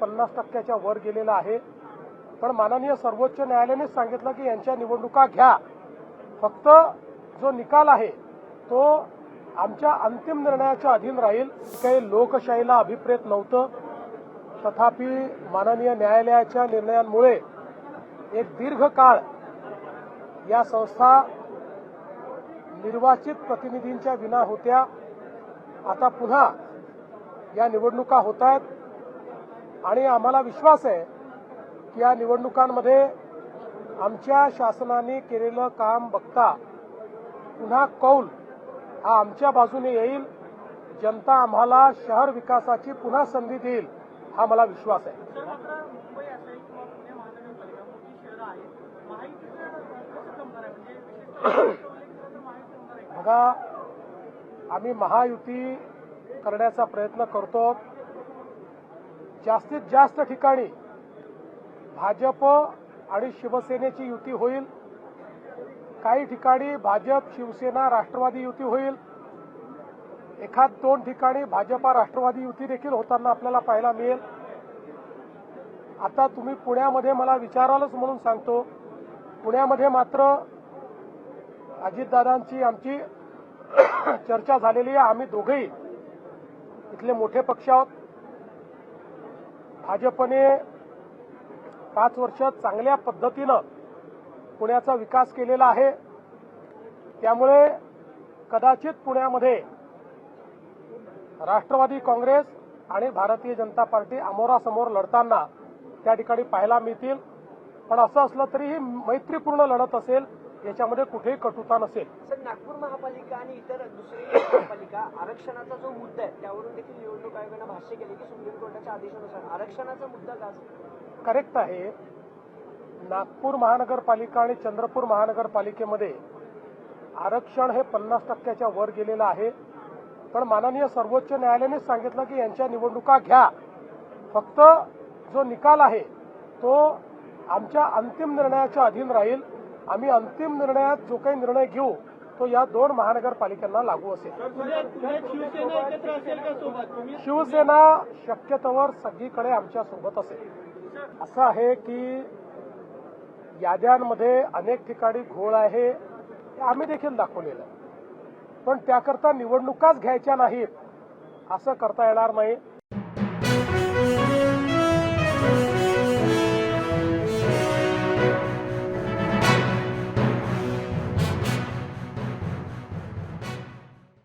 50%च्या वर गेलेला आहे। पण माननीय सर्वोच्च न्यायालयाने सांगितलं की यांच्या निवडणुका घ्या, फक्त जो निकाल आहे तो आमच्या अंतिम निर्णयाच्या अधीन राहील। काही लोकशाहीला अभिप्रेत नव्हतं, तथापि माननीय न्यायालयाच्या निर्णयांमुळे एक दीर्घ काळ या संस्था निर्वाचित प्रतिनिधींच्या विना होत्या। आता पुन्हा या निवडणुका होत आहेत आणि आम्हाला विश्वास आहे की या निवडणुकांमध्ये आमच्या शासनाने केलेलं काम बघता पुन्हा कौल हा आमच्या बाजूने येईल। जनता आम्हाला शहर विकासाची पुन्हा संधी देईल हा मला विश्वास आहे। बघा, आम्ही महायुती करण्याचा प्रयत्न करतो। जास्तीत जास्त ठिकाणी भाजप आणि शिवसेनेची युती होईल, काही ठिकाणी भाजप शिवसेना राष्ट्रवादी युती होईल, एखाद दोन ठिकाणी भाजपा राष्ट्रवादी युती देखील होताना आपल्याला पाहायला मिळेल। आता तुम्ही पुण्यामध्ये मला विचारालच म्हणून सांगतो, पुण्यामध्ये मात्र अजितदादांची आमची चर्चा झालेली आहे। आम्ही दोघेही इथले मोठे पक्ष आहोत। भाजपने 5 वर्ष चांगल्या पद्धतीनं पुण्याचा विकास केलेला आहे, त्यामुळे कदाचित पुण्यामध्ये राष्ट्रवादी काँग्रेस आणि भारतीय जनता पार्टी अमोरासमोर लढताना त्या ठिकाणी पाहायला मिळतील। पण असं असलं तरी ही मैत्रीपूर्ण लढत असेल, याच्यामध्ये कुठेही कटुता नसेल। सर, नागपूर महापालिका आणि इतर दुसरी महापालिका आरक्षणाचा जो मुद्दा आहे त्यावरून देखील निवडणूक आयोगाने भाष्य केले की सुप्रीम कोर्टाच्या आदेशानुसार आरक्षणाचा मुद्दा का करेक्ट आहे। नागपूर महानगरपालिका आणि चंद्रपूर महानगरपालिकेमध्ये आरक्षण हे 50%च्या वर गेलेलं आहे। पण माननीय सर्वोच्च न्यायालयाने सांगितलं की यांच्या निवडणुका घ्या, फक्त जो निकाल आहे तो आमच्या अंतिम निर्णयाच्या अधीन राहील। आम्ही अंतिम निर्णयात जो काही निर्णय घेऊ तो या 2 महानगरपालिकांना लागू असेल। शिवसेना शक्यतोवर सगळीकडे आमच्या सोबत असेल। असं आहे की याद्यांमध्ये अनेक ठिकाणी घोळ आहे, हे आम्ही देखील दाखवलेलं आहे। पण त्याकरता निवडणुकाच घ्यायच्या नाहीत असं करता येणार नाही।